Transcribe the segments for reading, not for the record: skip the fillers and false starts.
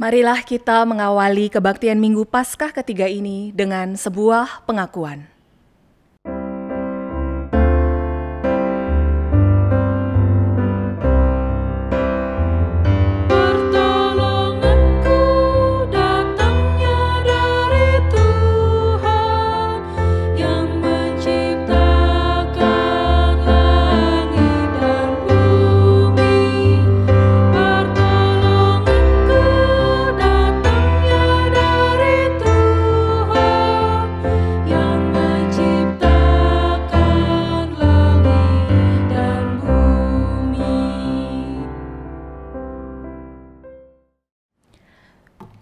Marilah kita mengawali kebaktian Minggu Paskah ketiga ini dengan sebuah pengakuan.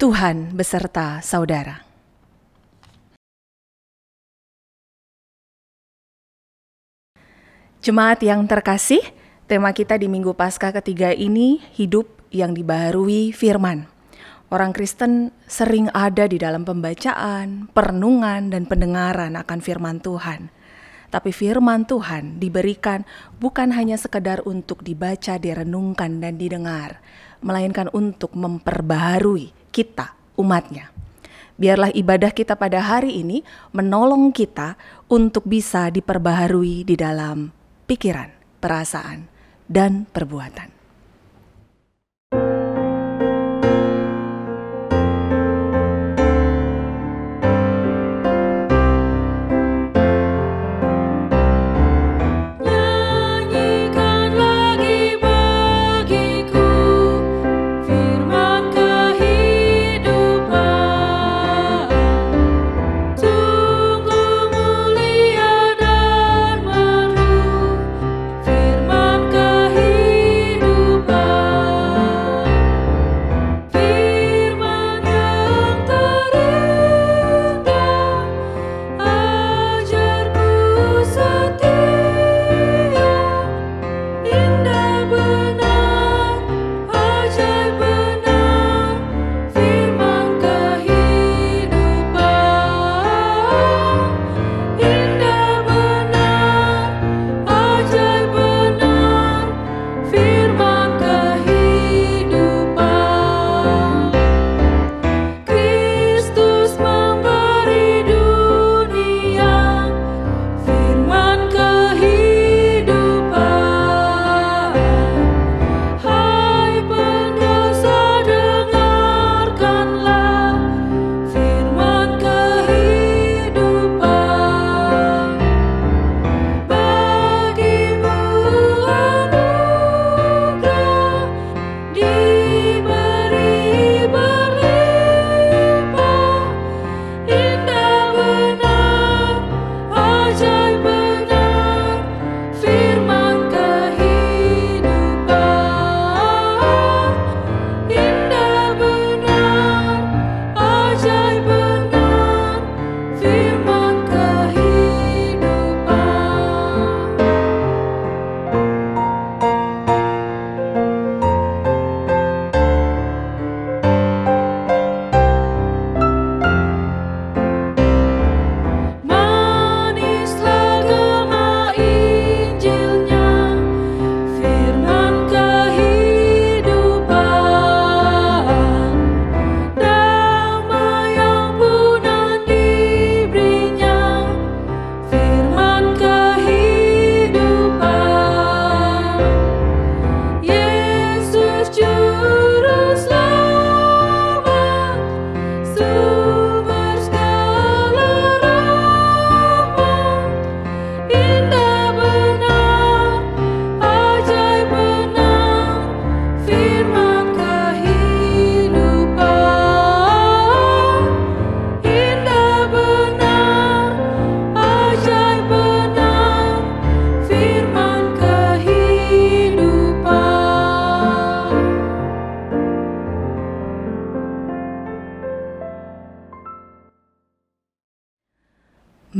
Tuhan beserta saudara. Jemaat yang terkasih, tema kita di Minggu Paskah ketiga ini hidup yang dibaharui firman. Orang Kristen sering ada di dalam pembacaan, perenungan, dan pendengaran akan firman Tuhan. Tapi firman Tuhan diberikan bukan hanya sekedar untuk dibaca, direnungkan, dan didengar, melainkan untuk memperbaharui kita, umatnya. Biarlah ibadah kita pada hari ini menolong kita untuk bisa diperbaharui di dalam pikiran, perasaan, dan perbuatan.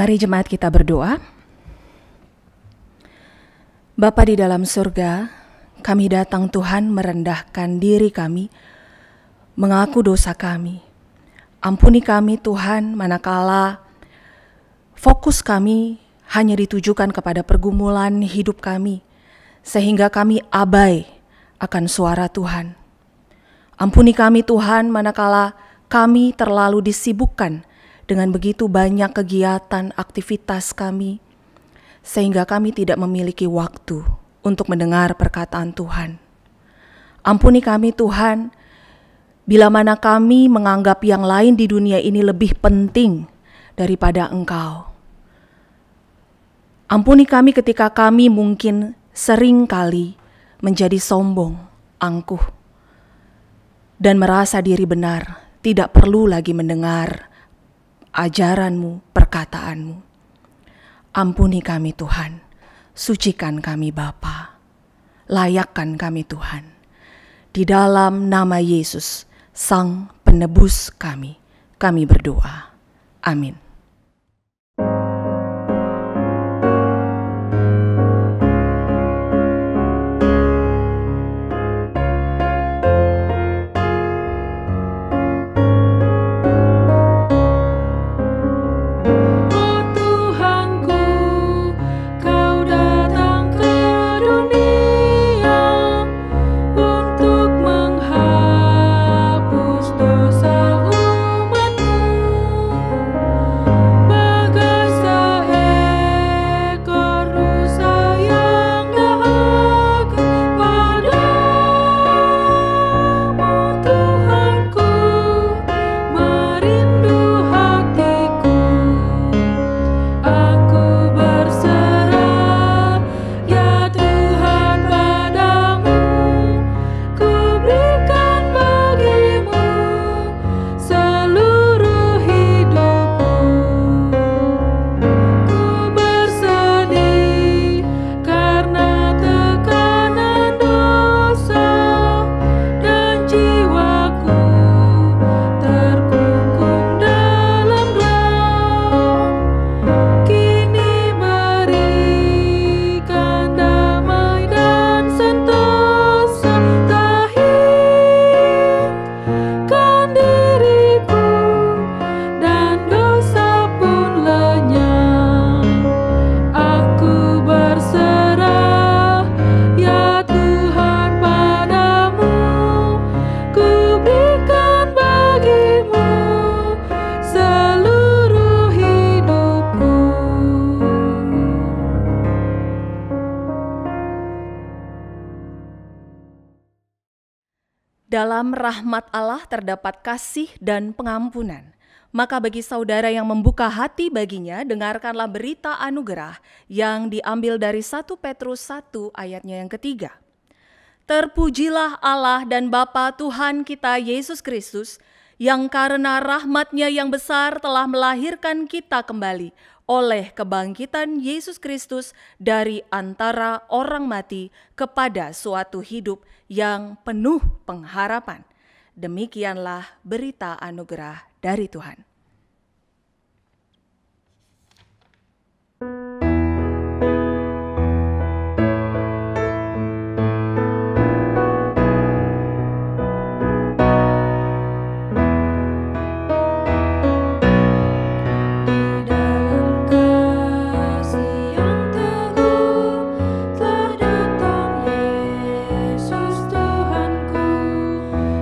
Mari jemaat kita berdoa. Bapa di dalam surga, kami datang Tuhan merendahkan diri kami, mengaku dosa kami. Ampuni kami Tuhan manakala fokus kami hanya ditujukan kepada pergumulan hidup kami, sehingga kami abai akan suara Tuhan. Ampuni kami Tuhan manakala kami terlalu disibukkan dengan begitu banyak kegiatan aktivitas kami, sehingga kami tidak memiliki waktu untuk mendengar perkataan Tuhan. Ampuni kami Tuhan, bila mana kami menganggap yang lain di dunia ini lebih penting daripada Engkau. Ampuni kami ketika kami mungkin sering kali menjadi sombong, angkuh, dan merasa diri benar, tidak perlu lagi mendengar ajaran-Mu, perkataan-Mu. Ampuni kami Tuhan, sucikan kami Bapa, layakkan kami Tuhan. Di dalam nama Yesus, Sang Penebus kami berdoa. Amin. Dalam rahmat Allah terdapat kasih dan pengampunan. Maka bagi saudara yang membuka hati baginya, dengarkanlah berita anugerah yang diambil dari 1 Petrus 1 ayatnya yang ketiga. Terpujilah Allah dan Bapa Tuhan kita Yesus Kristus, yang karena rahmat-Nya yang besar telah melahirkan kita kembali oleh kebangkitan Yesus Kristus dari antara orang mati kepada suatu hidup yang penuh pengharapan. Demikianlah berita anugerah dari Tuhan.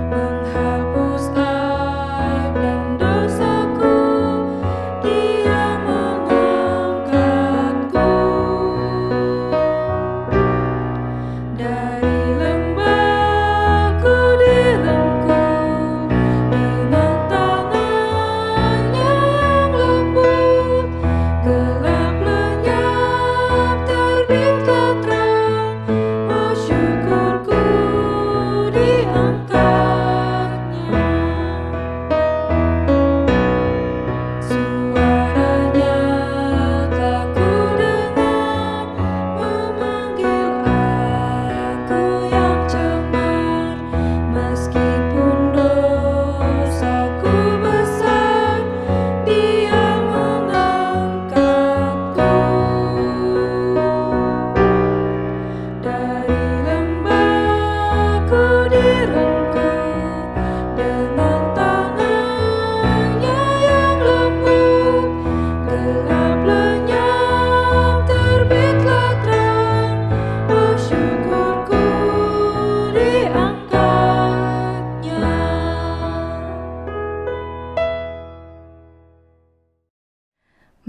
Menghapus aib dan dosa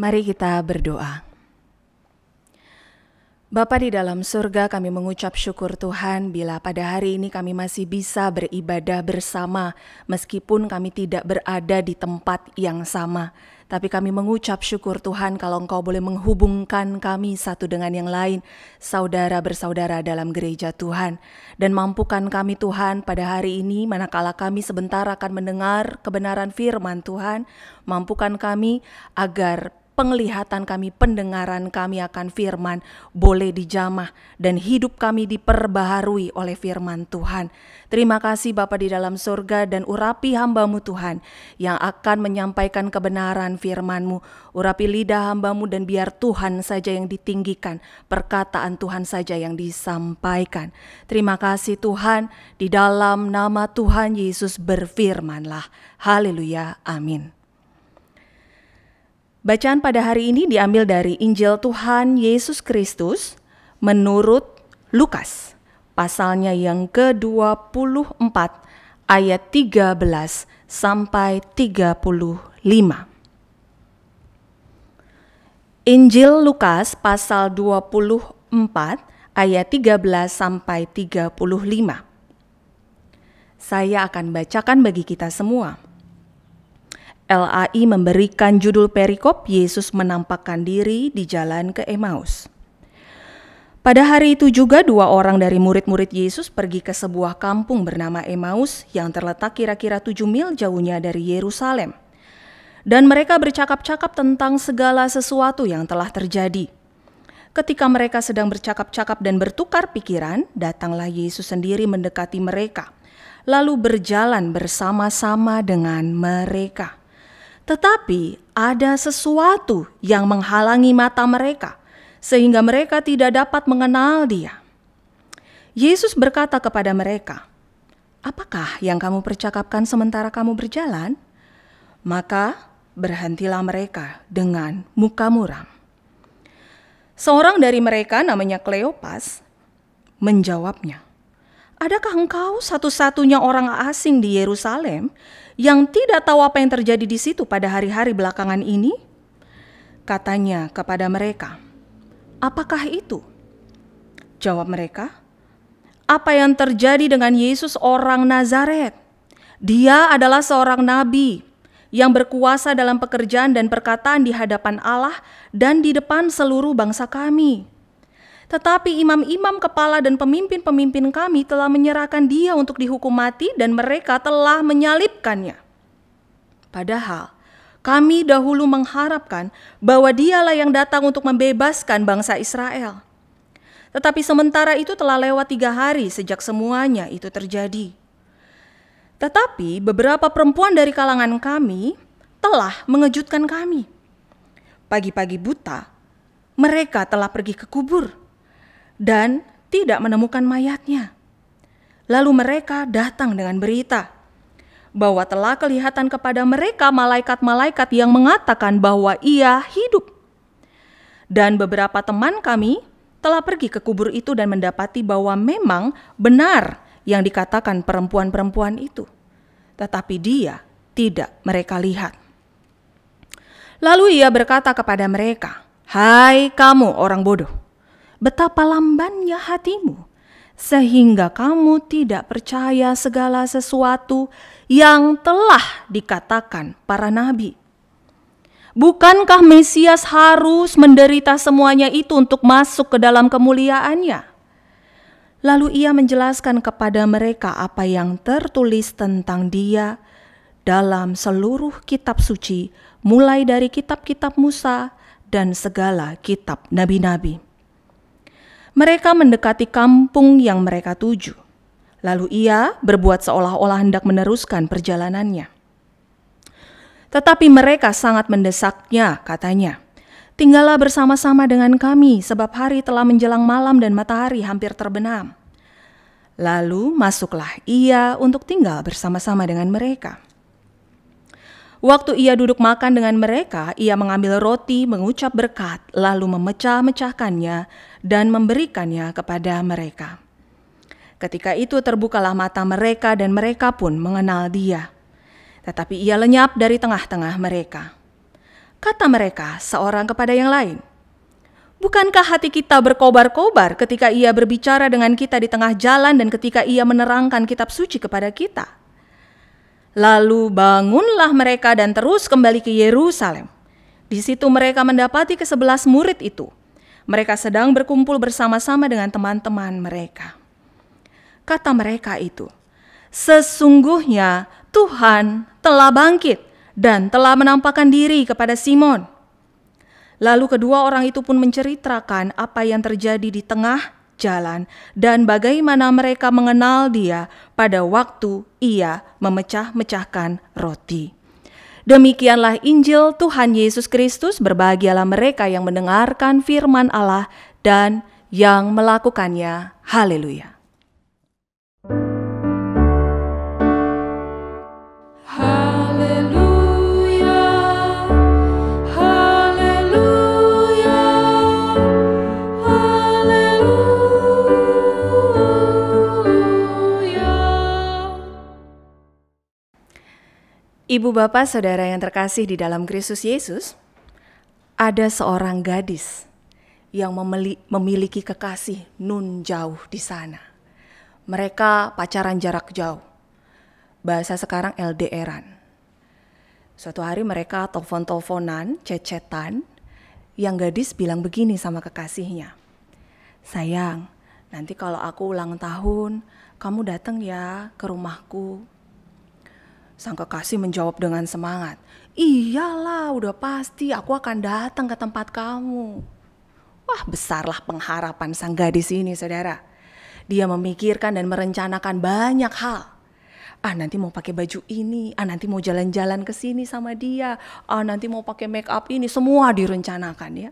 Mari kita berdoa. Bapa di dalam surga, kami mengucap syukur Tuhan bila pada hari ini kami masih bisa beribadah bersama meskipun kami tidak berada di tempat yang sama. Tapi kami mengucap syukur Tuhan kalau Engkau boleh menghubungkan kami satu dengan yang lain, saudara bersaudara dalam gereja Tuhan. Dan mampukan kami Tuhan pada hari ini manakala kami sebentar akan mendengar kebenaran firman Tuhan, mampukan kami agar penglihatan kami, pendengaran kami akan firman boleh dijamah dan hidup kami diperbaharui oleh firman Tuhan. Terima kasih Bapa di dalam surga, dan urapi hamba-Mu Tuhan yang akan menyampaikan kebenaran firman-Mu. Urapi lidah hamba-Mu dan biar Tuhan saja yang ditinggikan, perkataan Tuhan saja yang disampaikan. Terima kasih Tuhan, di dalam nama Tuhan Yesus berfirmanlah. Haleluya, amin. Bacaan pada hari ini diambil dari Injil Tuhan Yesus Kristus menurut Lukas, pasalnya yang ke-24 ayat 13 sampai 35. Injil Lukas pasal 24 ayat 13 sampai 35. Saya akan bacakan bagi kita semua. LAI memberikan judul perikop Yesus menampakkan diri di jalan ke Emmaus. Pada hari itu juga 2 orang dari murid-murid Yesus pergi ke sebuah kampung bernama Emmaus yang terletak kira-kira 7 mil jauhnya dari Yerusalem. Dan mereka bercakap-cakap tentang segala sesuatu yang telah terjadi. Ketika mereka sedang bercakap-cakap dan bertukar pikiran, datanglah Yesus sendiri mendekati mereka, lalu berjalan bersama-sama dengan mereka. Tetapi ada sesuatu yang menghalangi mata mereka, sehingga mereka tidak dapat mengenal Dia. Yesus berkata kepada mereka, "Apakah yang kamu percakapkan sementara kamu berjalan?" Maka berhentilah mereka dengan muka muram. Seorang dari mereka namanya Kleopas menjawabnya, "Adakah engkau satu-satunya orang asing di Yerusalem yang tidak tahu apa yang terjadi di situ pada hari-hari belakangan ini?" Katanya kepada mereka, "Apakah itu?" Jawab mereka, "Apa yang terjadi dengan Yesus orang Nazaret? Dia adalah seorang nabi yang berkuasa dalam pekerjaan dan perkataan di hadapan Allah dan di depan seluruh bangsa kami. Tetapi imam-imam kepala dan pemimpin-pemimpin kami telah menyerahkan Dia untuk dihukum mati dan mereka telah menyalibkannya. Padahal kami dahulu mengharapkan bahwa Dialah yang datang untuk membebaskan bangsa Israel. Tetapi sementara itu telah lewat 3 hari sejak semuanya itu terjadi. Tetapi beberapa perempuan dari kalangan kami telah mengejutkan kami. Pagi-pagi buta, mereka telah pergi ke kubur dan tidak menemukan mayatnya. Lalu mereka datang dengan berita bahwa telah kelihatan kepada mereka malaikat-malaikat yang mengatakan bahwa Ia hidup. Dan beberapa teman kami telah pergi ke kubur itu dan mendapati bahwa memang benar yang dikatakan perempuan-perempuan itu. Tetapi Dia tidak mereka lihat." Lalu Ia berkata kepada mereka, "Hai kamu orang bodoh, betapa lambannya hatimu, sehingga kamu tidak percaya segala sesuatu yang telah dikatakan para nabi. Bukankah Mesias harus menderita semuanya itu untuk masuk ke dalam kemuliaannya?" Lalu Ia menjelaskan kepada mereka apa yang tertulis tentang Dia dalam seluruh kitab suci, mulai dari kitab-kitab Musa dan segala kitab nabi-nabi. Mereka mendekati kampung yang mereka tuju. Lalu Ia berbuat seolah-olah hendak meneruskan perjalanannya. Tetapi mereka sangat mendesaknya, katanya, "Tinggallah bersama-sama dengan kami, sebab hari telah menjelang malam dan matahari hampir terbenam." Lalu masuklah Ia untuk tinggal bersama-sama dengan mereka. Waktu Ia duduk makan dengan mereka, Ia mengambil roti, mengucap berkat, lalu memecah-mecahkannya dan memberikannya kepada mereka. Ketika itu terbukalah mata mereka dan mereka pun mengenal Dia. Tetapi Ia lenyap dari tengah-tengah mereka. Kata mereka seorang kepada yang lain, "Bukankah hati kita berkobar-kobar ketika ia berbicara dengan kita di tengah jalan dan ketika ia menerangkan kitab suci kepada kita?" Lalu bangunlah mereka dan terus kembali ke Yerusalem. Di situ mereka mendapati ke-11 murid itu. Mereka sedang berkumpul bersama-sama dengan teman-teman mereka. Kata mereka itu, "Sesungguhnya Tuhan telah bangkit dan telah menampakkan diri kepada Simon." Lalu kedua orang itu pun menceritakan apa yang terjadi di tengah jalan dan bagaimana mereka mengenal dia pada waktu ia memecah-mecahkan roti. Demikianlah Injil Tuhan Yesus Kristus. Berbahagialah mereka yang mendengarkan firman Allah dan yang melakukannya. Haleluya. Ibu bapak saudara yang terkasih di dalam Kristus Yesus, ada seorang gadis yang memiliki kekasih nun jauh di sana. Mereka pacaran jarak jauh, bahasa sekarang LDRan. Suatu hari mereka telepon-teleponan, chat-chatan, yang gadis bilang begini sama kekasihnya, "Sayang, nanti kalau aku ulang tahun, kamu datang ya ke rumahku." Sang kekasih menjawab dengan semangat, "Iyalah, udah pasti aku akan datang ke tempat kamu." Wah, besarlah pengharapan sang gadis ini, saudara. Dia memikirkan dan merencanakan banyak hal. Nanti mau pakai baju ini, nanti mau jalan-jalan ke sini sama dia, nanti mau pakai make up ini, semua direncanakan ya.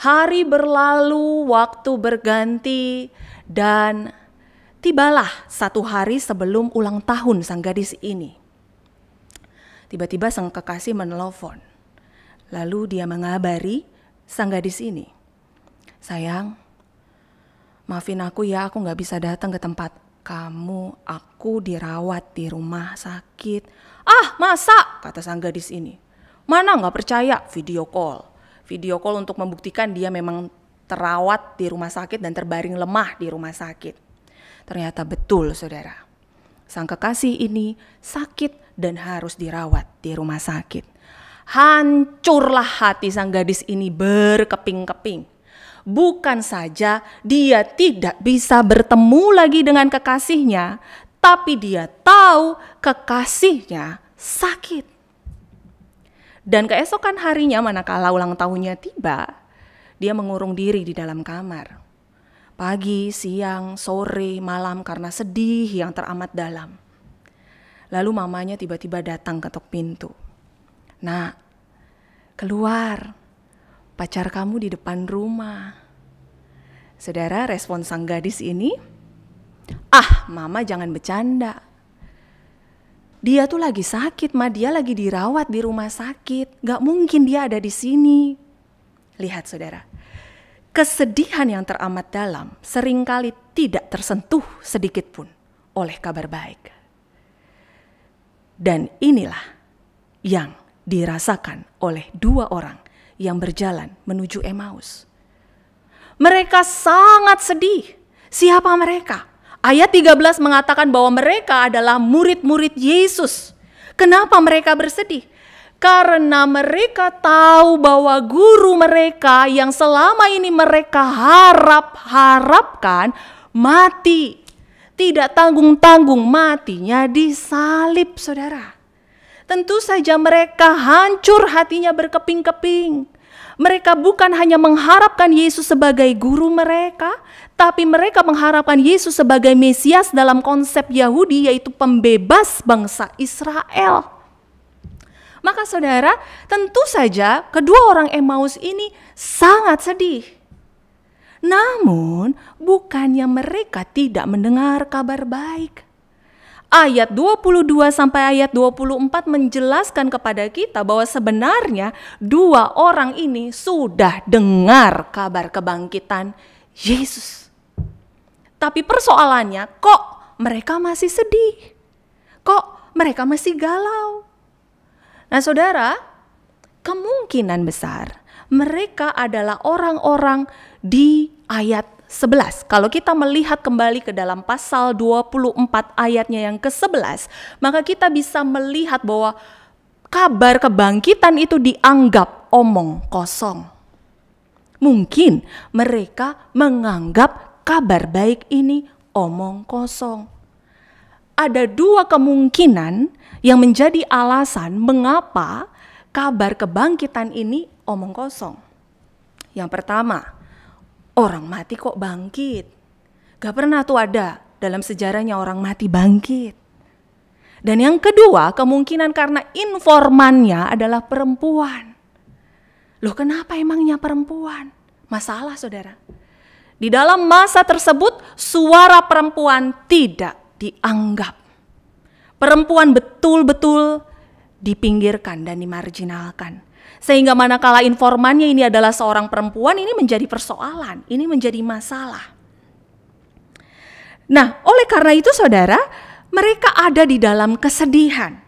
Hari berlalu, waktu berganti, dan tibalah satu hari sebelum ulang tahun sang gadis ini. Tiba-tiba sang kekasih menelpon. Lalu dia mengabari sang gadis ini, "Sayang, maafin aku ya, aku gak bisa datang ke tempat kamu. Aku dirawat di rumah sakit." "Ah, masa?" kata sang gadis ini. "Mana gak percaya? Video call. Video call untuk membuktikan dia memang terawat di rumah sakit dan terbaring lemah di rumah sakit." Ternyata betul, saudara. Sang kekasih ini sakit dan harus dirawat di rumah sakit. Hancurlah hati sang gadis ini berkeping-keping. Bukan saja dia tidak bisa bertemu lagi dengan kekasihnya, tapi dia tahu kekasihnya sakit. Dan keesokan harinya manakala ulang tahunnya tiba, dia mengurung diri di dalam kamar. Pagi, siang, sore, malam karena sedih yang teramat dalam. Lalu mamanya tiba-tiba datang ketok pintu. "Nak, keluar, pacar kamu di depan rumah." Saudara, respon sang gadis ini, "Mama jangan bercanda. Dia tuh lagi sakit, dia lagi dirawat di rumah sakit. Gak mungkin dia ada di sini." Lihat saudara, kesedihan yang teramat dalam seringkali tidak tersentuh sedikit pun oleh kabar baik. Dan inilah yang dirasakan oleh dua orang yang berjalan menuju Emmaus. Mereka sangat sedih. Siapa mereka? Ayat 13 mengatakan bahwa mereka adalah murid-murid Yesus. Kenapa mereka bersedih? Karena mereka tahu bahwa guru mereka yang selama ini mereka harapkan mati. Tidak tanggung-tanggung matinya disalib, saudara. Tentu saja mereka hancur hatinya berkeping-keping. Mereka bukan hanya mengharapkan Yesus sebagai guru mereka, tapi mereka mengharapkan Yesus sebagai Mesias dalam konsep Yahudi, yaitu pembebas bangsa Israel. Maka saudara, tentu saja kedua orang Emmaus ini sangat sedih. Namun bukannya mereka tidak mendengar kabar baik. Ayat 22 sampai ayat 24 menjelaskan kepada kita bahwa sebenarnya dua orang ini sudah dengar kabar kebangkitan Yesus. Tapi persoalannya, kok mereka masih sedih? Kok mereka masih galau? Nah saudara, kemungkinan besar mereka adalah orang-orang di ayat 11. Kalau kita melihat kembali ke dalam pasal 24 ayatnya yang ke-11, maka kita bisa melihat bahwa kabar kebangkitan itu dianggap omong kosong. Mungkin mereka menganggap kabar baik ini omong kosong. Ada dua kemungkinan yang menjadi alasan mengapa kabar kebangkitan ini omong kosong. Yang pertama, orang mati kok bangkit? Gak pernah tuh ada dalam sejarahnya orang mati bangkit. Dan yang kedua, kemungkinan karena informannya adalah perempuan. Loh, kenapa emangnya perempuan? Masalah, saudara. Di dalam masa tersebut, suara perempuan tidak dianggap. Perempuan betul-betul dipinggirkan dan dimarginalkan. Sehingga manakala informannya ini adalah seorang perempuan, ini menjadi persoalan, ini menjadi masalah. Nah, oleh karena itu saudara, mereka ada di dalam kesedihan.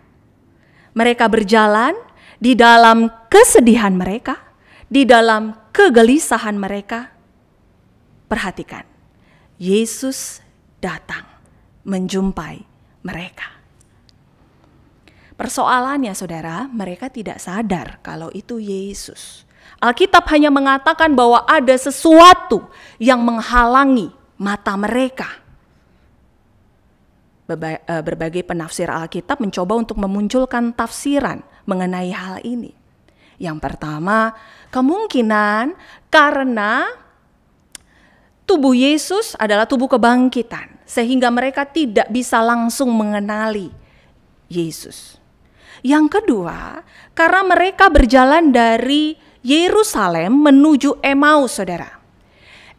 Mereka berjalan di dalam kesedihan mereka, di dalam kegelisahan mereka. Perhatikan, Yesus datang menjumpai mereka. Persoalannya saudara, mereka tidak sadar kalau itu Yesus. Alkitab hanya mengatakan bahwa ada sesuatu yang menghalangi mata mereka. Berbagai penafsir Alkitab mencoba untuk memunculkan tafsiran mengenai hal ini. Yang pertama, kemungkinan karena tubuh Yesus adalah tubuh kebangkitan, sehingga mereka tidak bisa langsung mengenali Yesus. Yang kedua, karena mereka berjalan dari Yerusalem menuju Emmaus, saudara.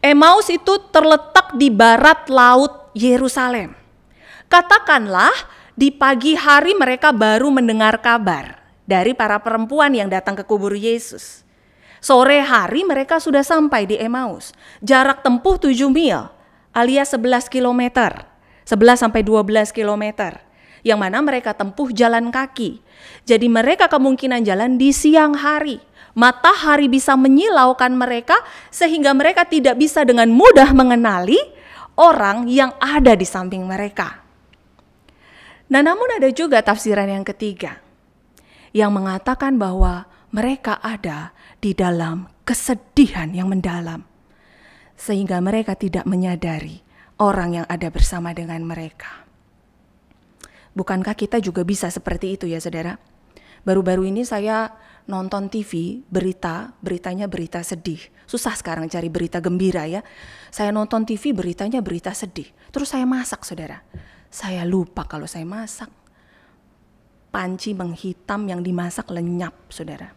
Emmaus itu terletak di barat laut Yerusalem. Katakanlah di pagi hari mereka baru mendengar kabar dari para perempuan yang datang ke kubur Yesus. Sore hari mereka sudah sampai di Emmaus. Jarak tempuh 7 mil alias 11 kilometer. 11 sampai 12 kilometer. Yang mana mereka tempuh jalan kaki. Jadi mereka kemungkinan jalan di siang hari. Matahari bisa menyilaukan mereka sehingga mereka tidak bisa dengan mudah mengenali orang yang ada di samping mereka. Nah, namun ada juga tafsiran yang ketiga yang mengatakan bahwa mereka ada di dalam kesedihan yang mendalam sehingga mereka tidak menyadari orang yang ada bersama dengan mereka. Bukankah kita juga bisa seperti itu ya saudara? Baru-baru ini saya nonton TV, beritanya berita sedih. Susah sekarang cari berita gembira ya. Saya nonton TV beritanya berita sedih. Terus saya masak saudara. Saya lupa kalau saya masak. Panci menghitam yang dimasak lenyap saudara.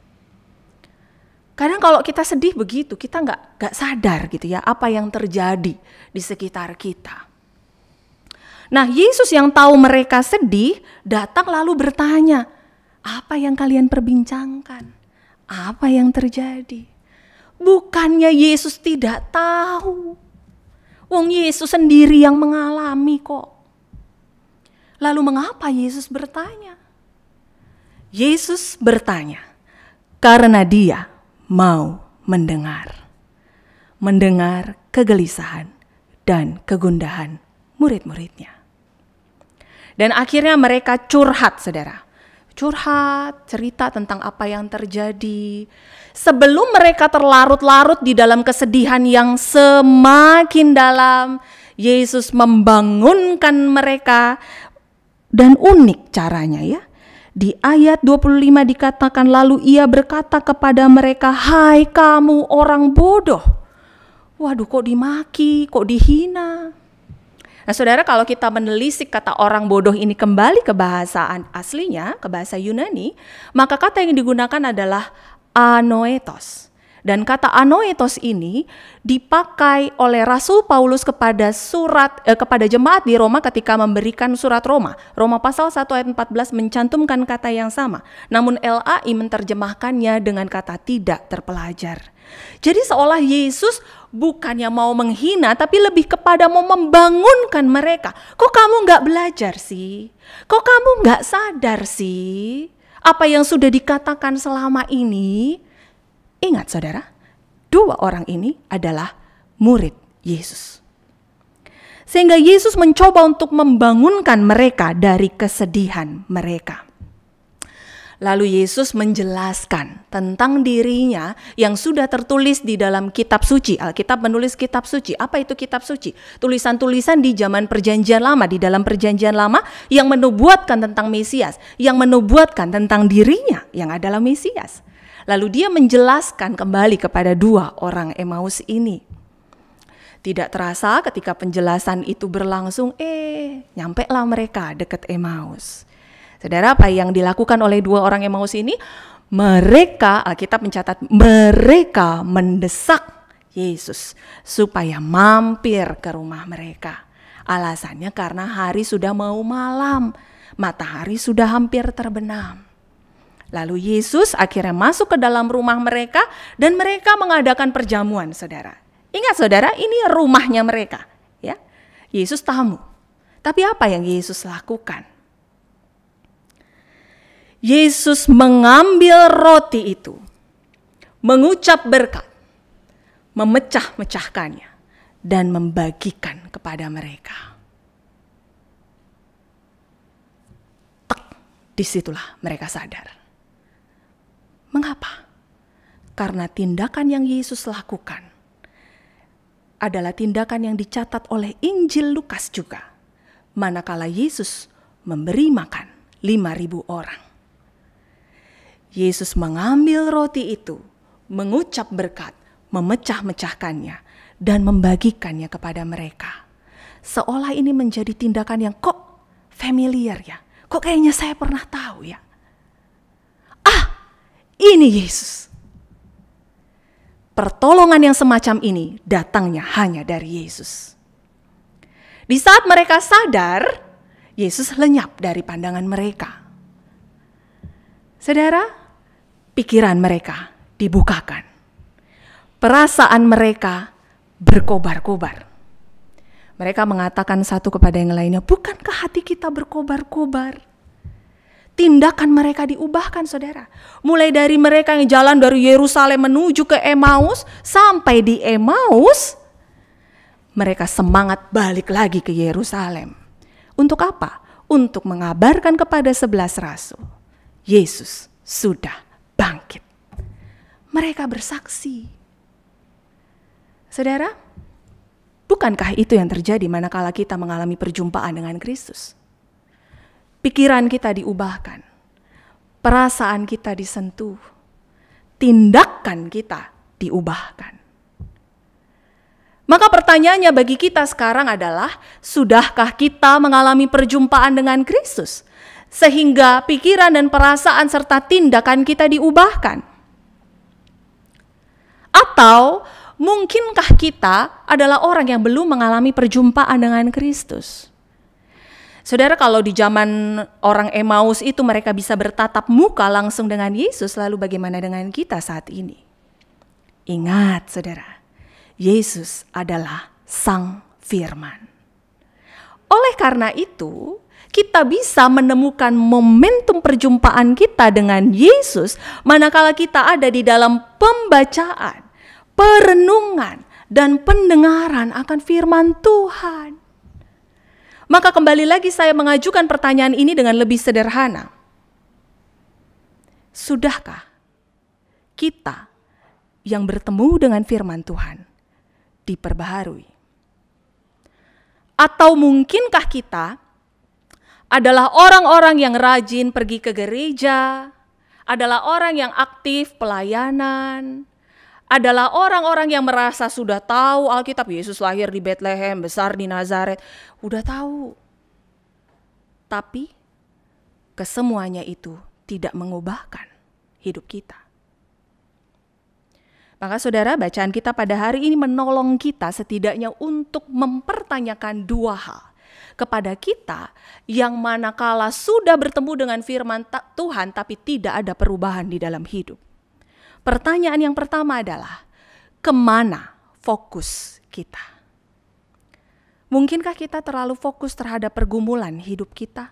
Kadang kalau kita sedih begitu, kita nggak sadar gitu ya apa yang terjadi di sekitar kita. Nah, Yesus yang tahu mereka sedih, datang lalu bertanya, apa yang kalian perbincangkan? Apa yang terjadi? Bukannya Yesus tidak tahu. Wong Yesus sendiri yang mengalami kok. Lalu mengapa Yesus bertanya? Yesus bertanya, karena dia mau mendengar. Mendengar kegelisahan dan kegundahan murid-muridnya. Dan akhirnya mereka curhat, saudara. Curhat, cerita tentang apa yang terjadi. Sebelum mereka terlarut-larut di dalam kesedihan yang semakin dalam, Yesus membangunkan mereka. Dan unik caranya ya. Di ayat 25 dikatakan, lalu ia berkata kepada mereka, hai kamu orang bodoh. Waduh, kok dimaki, kok dihina. Nah saudara, kalau kita menelisik kata orang bodoh ini kembali ke bahasa aslinya, ke bahasa Yunani, maka kata yang digunakan adalah anoetos. Dan kata anoetos ini dipakai oleh Rasul Paulus kepada kepada jemaat di Roma ketika memberikan surat Roma. Roma pasal 1 ayat 14 mencantumkan kata yang sama. Namun LAI menerjemahkannya dengan kata tidak terpelajar. Jadi seolah Yesus bukannya mau menghina, tapi lebih kepada mau membangunkan mereka. Kok kamu gak belajar sih? Kok kamu gak sadar sih? Apa yang sudah dikatakan selama ini, ingat saudara, dua orang ini adalah murid Yesus. Sehingga Yesus mencoba untuk membangunkan mereka dari kesedihan mereka. Lalu Yesus menjelaskan tentang dirinya yang sudah tertulis di dalam kitab suci. Alkitab menulis kitab suci. Apa itu kitab suci? Tulisan-tulisan di zaman perjanjian lama, di dalam perjanjian lama yang menubuatkan tentang Mesias, yang menubuatkan tentang dirinya yang adalah Mesias. Lalu dia menjelaskan kembali kepada dua orang Emmaus ini. Tidak terasa ketika penjelasan itu berlangsung, nyampe lah mereka dekat Emmaus. Saudara, apa yang dilakukan oleh dua orang Emmaus ini? Mereka, Alkitab mencatat, mereka mendesak Yesus supaya mampir ke rumah mereka. Alasannya karena hari sudah mau malam, matahari sudah hampir terbenam. Lalu Yesus akhirnya masuk ke dalam rumah mereka dan mereka mengadakan perjamuan, saudara. Ingat saudara, ini rumahnya mereka, ya. Yesus tamu. Tapi apa yang Yesus lakukan? Yesus mengambil roti itu, mengucap berkat, memecah-mecahkannya, dan membagikan kepada mereka. Disitulah mereka sadar. Mengapa? Karena tindakan yang Yesus lakukan adalah tindakan yang dicatat oleh Injil Lukas juga. Manakala Yesus memberi makan 5.000 orang. Yesus mengambil roti itu, mengucap berkat, memecah-mecahkannya, dan membagikannya kepada mereka. Seolah ini menjadi tindakan yang kok familiar ya. Kok kayaknya saya pernah tahu ya. Ini Yesus. Pertolongan yang semacam ini datangnya hanya dari Yesus. Di saat mereka sadar, Yesus lenyap dari pandangan mereka. Saudara, pikiran mereka dibukakan. Perasaan mereka berkobar-kobar. Mereka mengatakan satu kepada yang lainnya, bukankah hati kita berkobar-kobar? Tindakan mereka diubahkan, saudara. Mulai dari mereka yang jalan dari Yerusalem menuju ke Emmaus, sampai di Emmaus, mereka semangat balik lagi ke Yerusalem. Untuk apa? Untuk mengabarkan kepada 11 rasul, Yesus sudah bangkit. Mereka bersaksi. Saudara, bukankah itu yang terjadi manakala kita mengalami perjumpaan dengan Kristus? Pikiran kita diubahkan, perasaan kita disentuh, tindakan kita diubahkan. Maka pertanyaannya bagi kita sekarang adalah, sudahkah kita mengalami perjumpaan dengan Kristus sehingga pikiran dan perasaan serta tindakan kita diubahkan? Atau mungkinkah kita adalah orang yang belum mengalami perjumpaan dengan Kristus? Saudara, kalau di zaman orang Emmaus itu mereka bisa bertatap muka langsung dengan Yesus, lalu bagaimana dengan kita saat ini? Ingat saudara, Yesus adalah Sang Firman. Oleh karena itu, kita bisa menemukan momentum perjumpaan kita dengan Yesus manakala kita ada di dalam pembacaan, perenungan, dan pendengaran akan firman Tuhan. Maka kembali lagi saya mengajukan pertanyaan ini dengan lebih sederhana. Sudahkah kita yang bertemu dengan firman Tuhan diperbaharui? Atau mungkinkah kita adalah orang-orang yang rajin pergi ke gereja, adalah orang yang aktif pelayanan, adalah orang-orang yang merasa sudah tahu Alkitab, Yesus lahir di Bethlehem, besar di Nazaret, udah tahu. Tapi kesemuanya itu tidak mengubahkan hidup kita. Maka saudara, bacaan kita pada hari ini menolong kita setidaknya untuk mempertanyakan dua hal kepada kita yang manakala sudah bertemu dengan firman Tuhan tapi tidak ada perubahan di dalam hidup. Pertanyaan yang pertama adalah, kemana fokus kita? Mungkinkah kita terlalu fokus terhadap pergumulan hidup kita?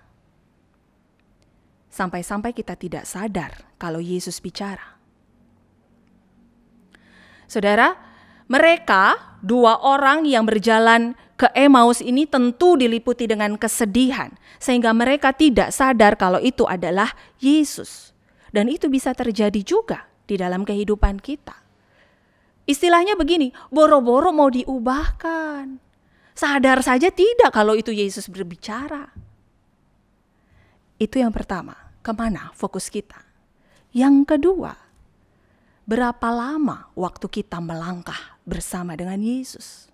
sampai-sampai kita tidak sadar kalau Yesus bicara. Saudara, mereka 2 orang yang berjalan ke Emmaus ini tentu diliputi dengan kesedihan, sehingga mereka tidak sadar kalau itu adalah Yesus. Dan itu bisa terjadi juga di dalam kehidupan kita. Istilahnya begini, boro-boro mau diubahkan. Sadar saja tidak kalau itu Yesus berbicara. Itu yang pertama, kemana fokus kita? Yang kedua, berapa lama waktu kita melangkah bersama dengan Yesus?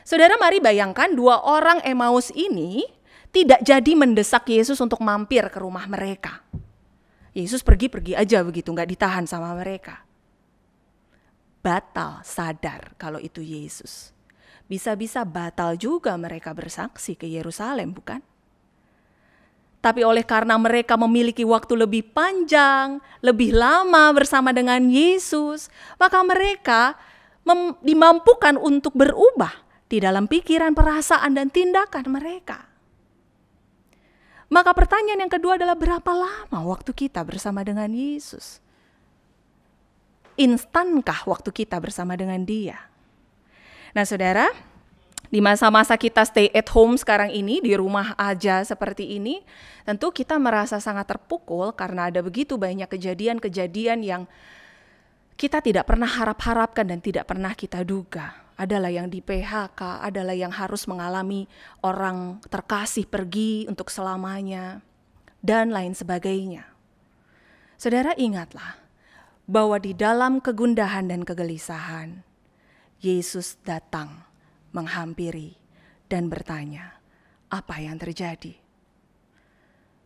Saudara, mari bayangkan 2 orang Emmaus ini tidak jadi mendesak Yesus untuk mampir ke rumah mereka. Yesus pergi-pergi aja begitu, gak ditahan sama mereka. Batal sadar kalau itu Yesus. Bisa-bisa batal juga mereka bersaksi ke Yerusalem, bukan? Tapi oleh karena mereka memiliki waktu lebih panjang, lebih lama bersama dengan Yesus, maka mereka dimampukan untuk berubah di dalam pikiran, perasaan, dan tindakan mereka. Maka pertanyaan yang kedua adalah, berapa lama waktu kita bersama dengan Yesus? Instankah waktu kita bersama dengan Dia? Nah saudara, di masa-masa kita stay at home sekarang ini, di rumah aja seperti ini, tentu kita merasa sangat terpukul karena ada begitu banyak kejadian-kejadian yang kita tidak pernah harap-harapkan dan tidak pernah kita duga. Adalah yang di PHK, adalah yang harus mengalami orang terkasih pergi untuk selamanya, dan lain sebagainya. Saudara, ingatlah bahwa di dalam kegundahan dan kegelisahan, Yesus datang menghampiri dan bertanya, apa yang terjadi?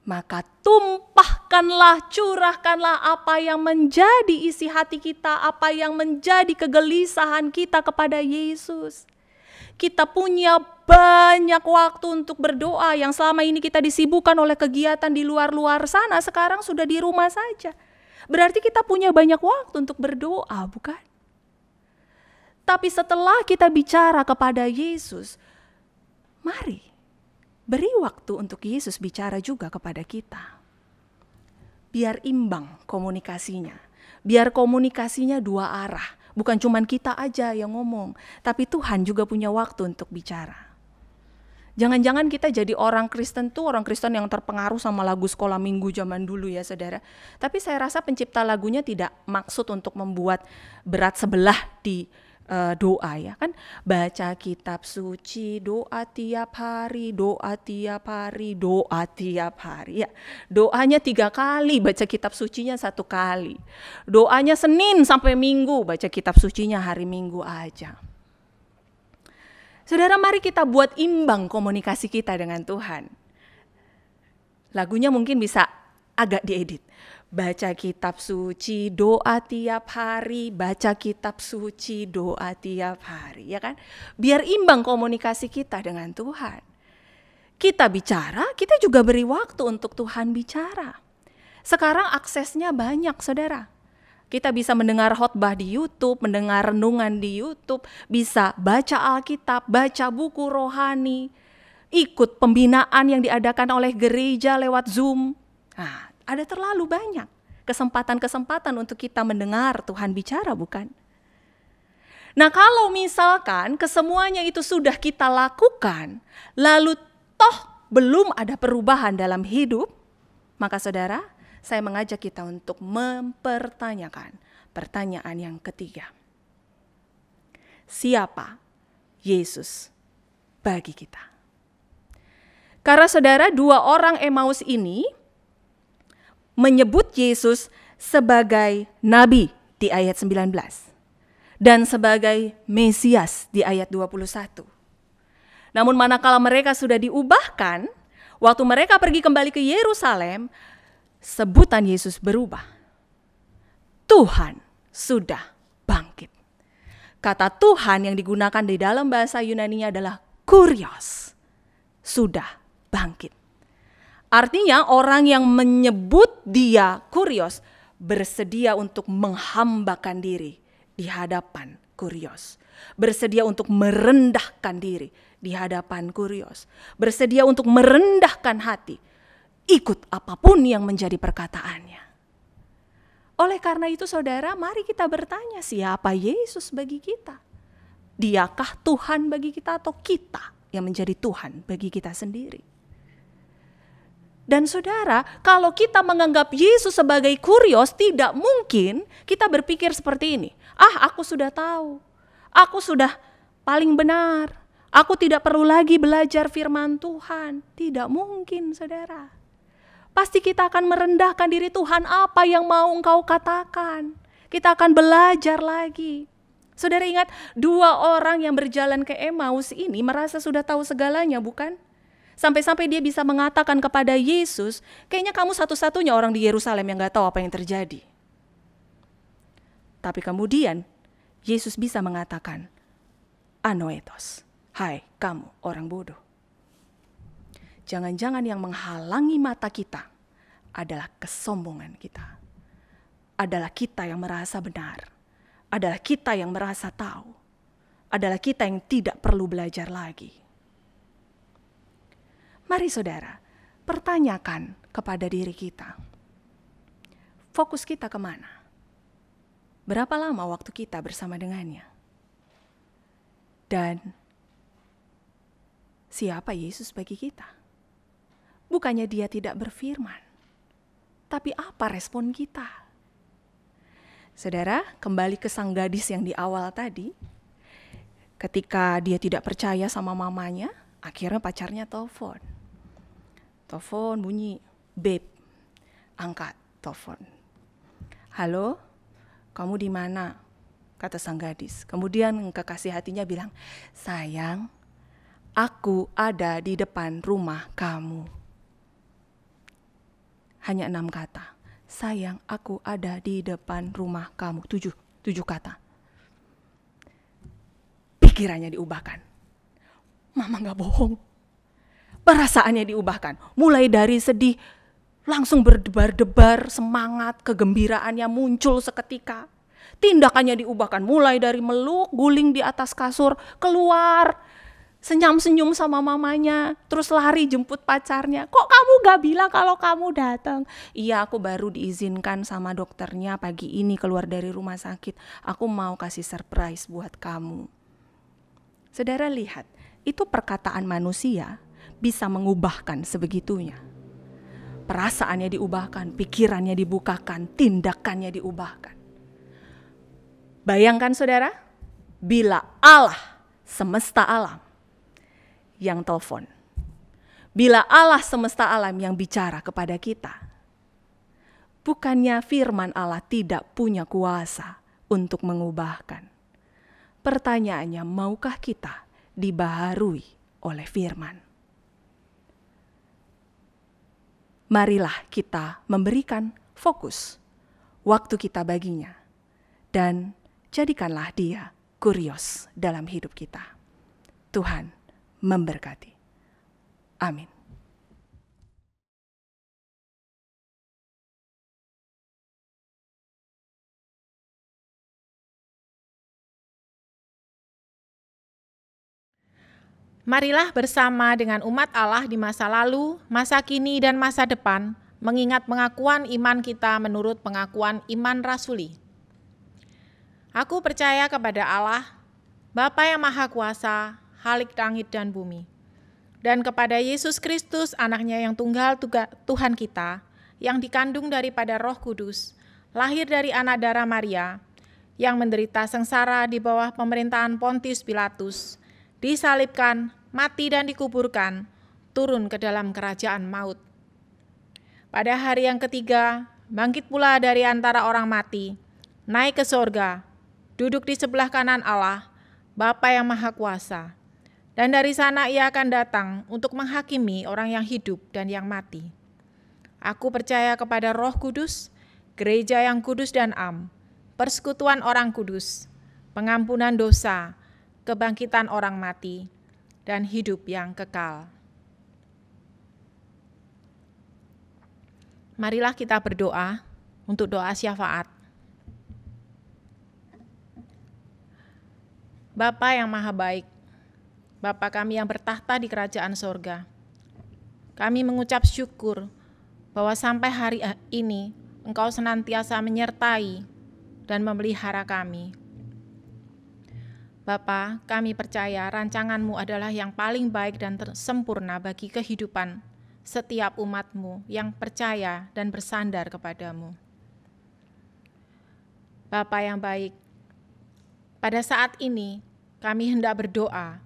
Maka tumpahkanlah, curahkanlah apa yang menjadi isi hati kita, apa yang menjadi kegelisahan kita kepada Yesus. Kita punya banyak waktu untuk berdoa yang selama ini kita disibukkan oleh kegiatan di luar-luar sana, sekarang sudah di rumah saja. Berarti kita punya banyak waktu untuk berdoa, bukan? Tapi setelah kita bicara kepada Yesus, mari beri waktu untuk Yesus bicara juga kepada kita. Biar imbang komunikasinya. Biar komunikasinya 2 arah. Bukan cuma kita aja yang ngomong, tapi Tuhan juga punya waktu untuk bicara. Jangan-jangan kita jadi orang Kristen yang terpengaruh sama lagu sekolah minggu zaman dulu ya saudara. Tapi saya rasa pencipta lagunya tidak maksud untuk membuat berat sebelah di doa ya kan, baca kitab suci, doa tiap hari, doa tiap hari, doa tiap hari ya. Doanya 3 kali, baca kitab sucinya 1 kali. Doanya Senin sampai Minggu, baca kitab sucinya hari Minggu aja. Saudara, mari kita buat imbang komunikasi kita dengan Tuhan. Lagunya mungkin bisa agak diedit. Baca kitab suci, doa tiap hari, baca kitab suci, doa tiap hari, ya kan? Biar imbang komunikasi kita dengan Tuhan. Kita bicara, kita juga beri waktu untuk Tuhan bicara. Sekarang aksesnya banyak, saudara. Kita bisa mendengar khotbah di YouTube, mendengar renungan di YouTube, bisa baca Alkitab, baca buku rohani, ikut pembinaan yang diadakan oleh gereja lewat Zoom. Nah, ada terlalu banyak kesempatan-kesempatan untuk kita mendengar Tuhan bicara, bukan? Nah, kalau misalkan kesemuanya itu sudah kita lakukan, lalu toh belum ada perubahan dalam hidup, maka saudara, saya mengajak kita untuk mempertanyakan pertanyaan yang ketiga. Siapa Yesus bagi kita? Karena saudara, 2 orang Emmaus ini menyebut Yesus sebagai Nabi di ayat 19 dan sebagai Mesias di ayat 21. Namun manakala mereka sudah diubahkan, waktu mereka pergi kembali ke Yerusalem, sebutan Yesus berubah. Tuhan sudah bangkit. Kata Tuhan yang digunakan di dalam bahasa Yunani-nya adalah kurios, sudah bangkit. Artinya orang yang menyebut dia kurios bersedia untuk menghambakan diri di hadapan kurios. Bersedia untuk merendahkan diri di hadapan kurios. Bersedia untuk merendahkan hati. ikut apapun yang menjadi perkataannya. Oleh karena itu saudara, mari kita bertanya, siapa Yesus bagi kita? Diakah Tuhan bagi kita atau kita yang menjadi Tuhan bagi kita sendiri? Dan saudara, kalau kita menganggap Yesus sebagai kurios, tidak mungkin kita berpikir seperti ini. Aku sudah tahu, aku sudah paling benar, aku tidak perlu lagi belajar firman Tuhan. Tidak mungkin saudara. Pasti kita akan merendahkan diri, Tuhan apa yang mau engkau katakan. Kita akan belajar lagi. Saudara ingat 2 orang yang berjalan ke Emmaus ini merasa sudah tahu segalanya, bukan? Sampai-sampai dia bisa mengatakan kepada Yesus, kayaknya kamu satu-satunya orang di Yerusalem yang gak tahu apa yang terjadi. Tapi kemudian Yesus bisa mengatakan, Anoetos, hai kamu orang bodoh. Jangan-jangan yang menghalangi mata kita adalah kesombongan kita. Adalah kita yang merasa benar. Adalah kita yang merasa tahu. Adalah kita yang tidak perlu belajar lagi. Mari saudara, pertanyakan kepada diri kita. Fokus kita kemana? Berapa lama waktu kita bersama dengannya? Dan siapa Yesus bagi kita? Bukannya dia tidak berfirman, tapi apa respon kita? Saudara, kembali ke sang gadis yang di awal tadi. Ketika dia tidak percaya sama mamanya, akhirnya pacarnya telepon. Telepon bunyi, babe, angkat telepon. Halo, kamu di mana? Kata sang gadis. Kemudian kekasih hatinya bilang, sayang, aku ada di depan rumah kamu. Hanya 6 kata. Sayang, aku ada di depan rumah kamu. 7 kata. Pikirannya diubahkan. Mama gak bohong. Perasaannya diubahkan. Mulai dari sedih, langsung berdebar-debar, semangat, kegembiraannya muncul seketika. Tindakannya diubahkan. Mulai dari meluk, guling di atas kasur, keluar, senyum-senyum sama mamanya, terus lari jemput pacarnya. Kok kamu gak bilang kalau kamu datang? Iya, aku baru diizinkan sama dokternya pagi ini keluar dari rumah sakit. Aku mau kasih surprise buat kamu. Saudara lihat, itu perkataan manusia bisa mengubahkan sebegitunya. Perasaannya diubahkan, pikirannya dibukakan, tindakannya diubahkan. Bayangkan saudara, bila Allah semesta alam yang telepon. Bila Allah semesta alam yang bicara kepada kita, bukannya firman Allah tidak punya kuasa untuk mengubahkan. Pertanyaannya, maukah kita dibaharui oleh firman? Marilah kita memberikan fokus waktu kita baginya dan jadikanlah dia kurios dalam hidup kita. Tuhan memberkati. Amin. Marilah bersama dengan umat Allah di masa lalu, masa kini, dan masa depan, mengingat pengakuan iman kita menurut pengakuan iman rasuli. Aku percaya kepada Allah, Bapa yang Maha Kuasa, Khalik langit dan bumi, dan kepada Yesus Kristus, anaknya yang tunggal Tuhan kita, yang dikandung daripada Roh Kudus, lahir dari anak darah Maria, yang menderita sengsara di bawah pemerintahan Pontius Pilatus, disalibkan, mati dan dikuburkan, turun ke dalam kerajaan maut. Pada hari yang ketiga, bangkit pula dari antara orang mati, naik ke sorga, duduk di sebelah kanan Allah, Bapa yang Maha Kuasa. Dan dari sana ia akan datang untuk menghakimi orang yang hidup dan yang mati. Aku percaya kepada Roh Kudus, gereja yang kudus dan am, persekutuan orang kudus, pengampunan dosa, kebangkitan orang mati, dan hidup yang kekal. Marilah kita berdoa untuk doa syafaat. Bapa yang Maha Baik, Bapa kami yang bertahta di kerajaan sorga, kami mengucap syukur bahwa sampai hari ini Engkau senantiasa menyertai dan memelihara kami. Bapa, kami percaya rancangan-Mu adalah yang paling baik dan sempurna bagi kehidupan setiap umat-Mu yang percaya dan bersandar kepadamu. Bapa yang baik, pada saat ini kami hendak berdoa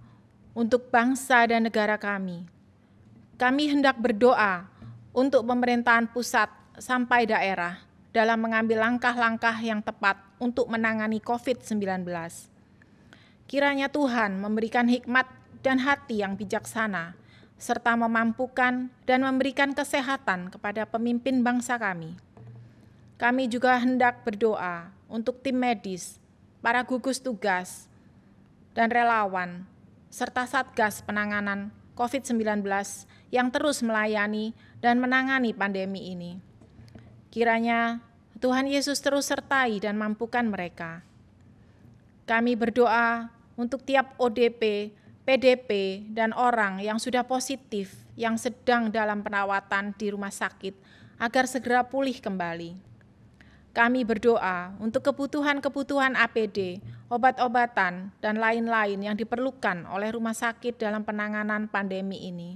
untuk bangsa dan negara kami. Kami hendak berdoa untuk pemerintahan pusat sampai daerah dalam mengambil langkah-langkah yang tepat untuk menangani COVID-19. Kiranya Tuhan memberikan hikmat dan hati yang bijaksana, serta memampukan dan memberikan kesehatan kepada pemimpin bangsa kami. Kami juga hendak berdoa untuk tim medis, para gugus tugas, dan relawan, serta Satgas Penanganan COVID-19 yang terus melayani dan menangani pandemi ini. Kiranya Tuhan Yesus terus sertai dan mampukan mereka. Kami berdoa untuk tiap ODP, PDP, dan orang yang sudah positif yang sedang dalam perawatan di rumah sakit agar segera pulih kembali. Kami berdoa untuk kebutuhan-kebutuhan APD, obat-obatan, dan lain-lain yang diperlukan oleh rumah sakit dalam penanganan pandemi ini.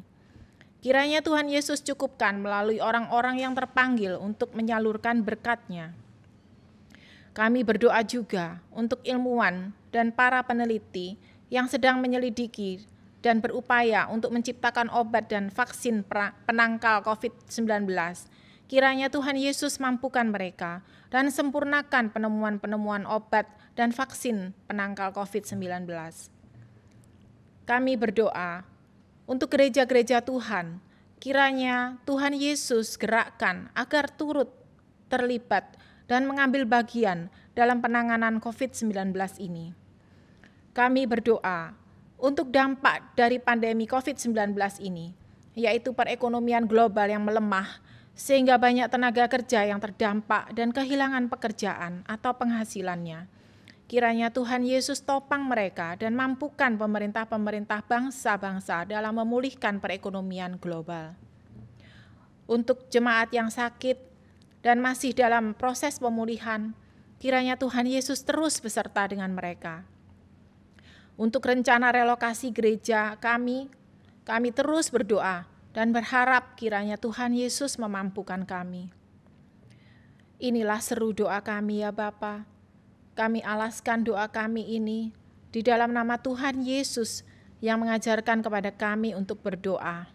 Kiranya Tuhan Yesus cukupkan melalui orang-orang yang terpanggil untuk menyalurkan berkat-Nya. Kami berdoa juga untuk ilmuwan dan para peneliti yang sedang menyelidiki dan berupaya untuk menciptakan obat dan vaksin penangkal COVID-19. Kiranya Tuhan Yesus mampukan mereka dan sempurnakan penemuan-penemuan obat dan vaksin penangkal COVID-19. Kami berdoa untuk gereja-gereja Tuhan, kiranya Tuhan Yesus gerakkan agar turut terlibat dan mengambil bagian dalam penanganan COVID-19 ini. Kami berdoa untuk dampak dari pandemi COVID-19 ini, yaitu perekonomian global yang melemah, sehingga banyak tenaga kerja yang terdampak dan kehilangan pekerjaan atau penghasilannya. Kiranya Tuhan Yesus topang mereka dan mampukan pemerintah-pemerintah bangsa-bangsa dalam memulihkan perekonomian global. Untuk jemaat yang sakit dan masih dalam proses pemulihan, kiranya Tuhan Yesus terus beserta dengan mereka. Untuk rencana relokasi gereja kami terus berdoa dan berharap kiranya Tuhan Yesus memampukan kami. Inilah seru doa kami ya Bapa. Kami alaskan doa kami ini di dalam nama Tuhan Yesus yang mengajarkan kepada kami untuk berdoa.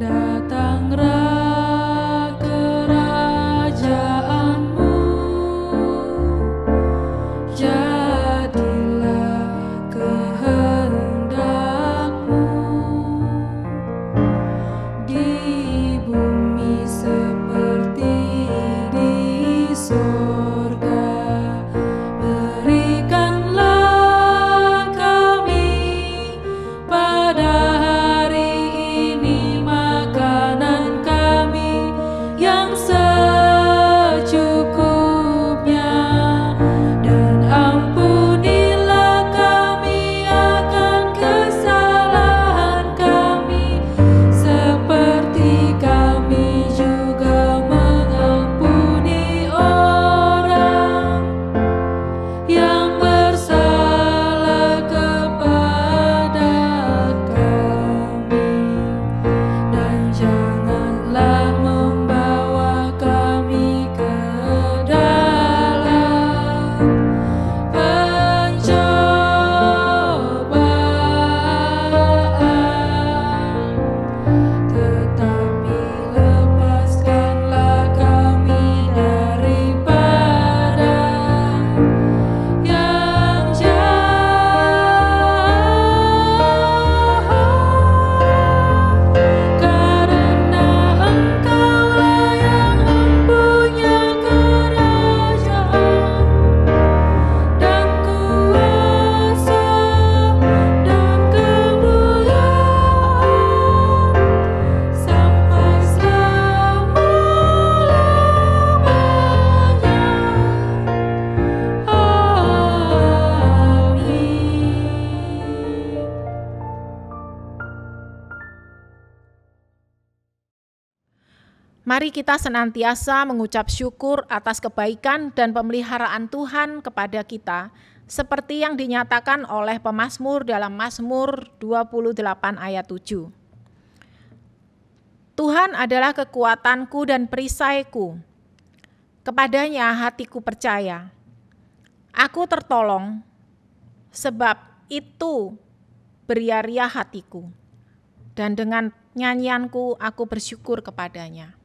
Datanglah kerajaan-Mu. Mari kita senantiasa mengucap syukur atas kebaikan dan pemeliharaan Tuhan kepada kita, seperti yang dinyatakan oleh pemazmur dalam Mazmur 28 ayat 7. Tuhan adalah kekuatanku dan perisaiku. Kepadanya hatiku percaya. Aku tertolong, sebab itu beria-ria hatiku, dan dengan nyanyianku aku bersyukur kepadanya.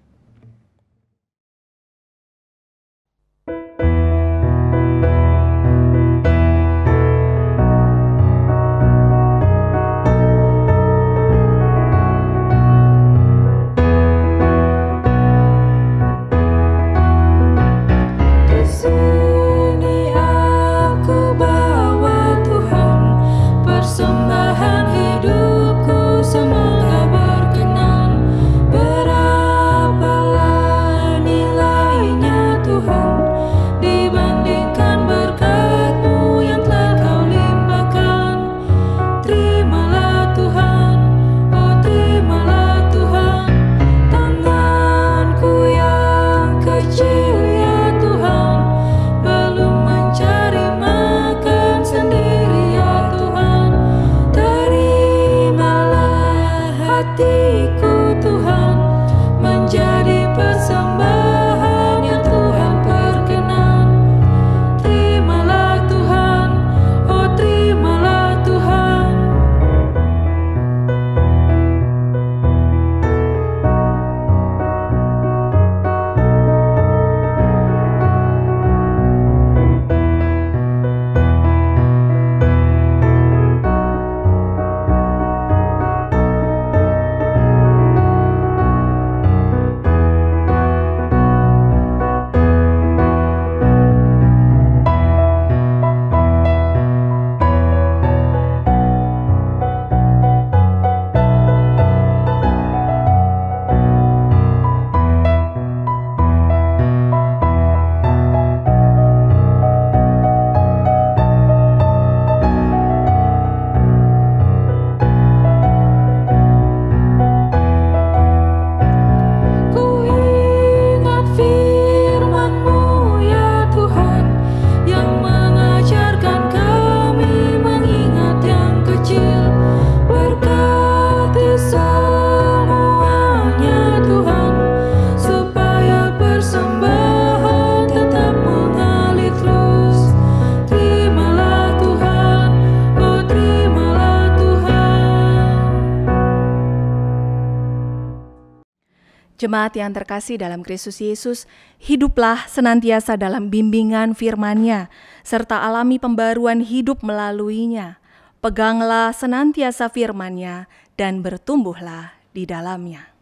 Jemaat yang terkasih dalam Kristus Yesus, hiduplah senantiasa dalam bimbingan firman-Nya, serta alami pembaruan hidup melaluinya. Peganglah senantiasa firman-Nya dan bertumbuhlah di dalamnya.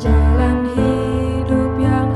Jalan hidup yang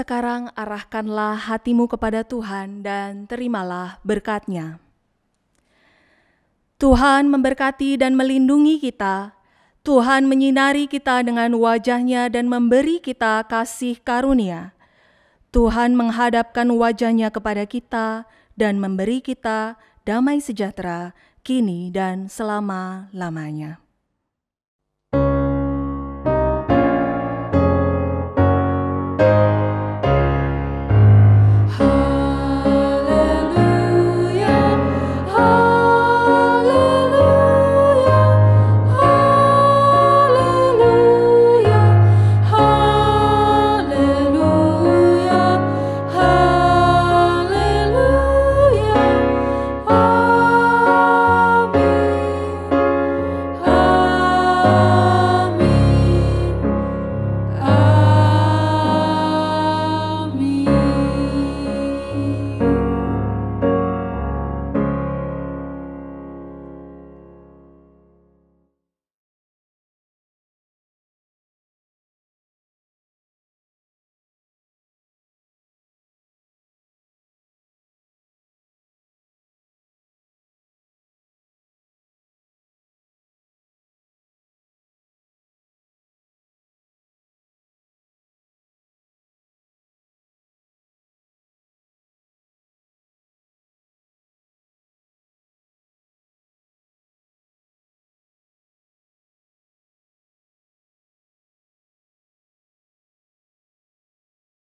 Sekarang arahkanlah hatimu kepada Tuhan dan terimalah berkat-Nya. Tuhan memberkati dan melindungi kita. Tuhan menyinari kita dengan wajah-Nya dan memberi kita kasih karunia. Tuhan menghadapkan wajah-Nya kepada kita dan memberi kita damai sejahtera kini dan selama-lamanya.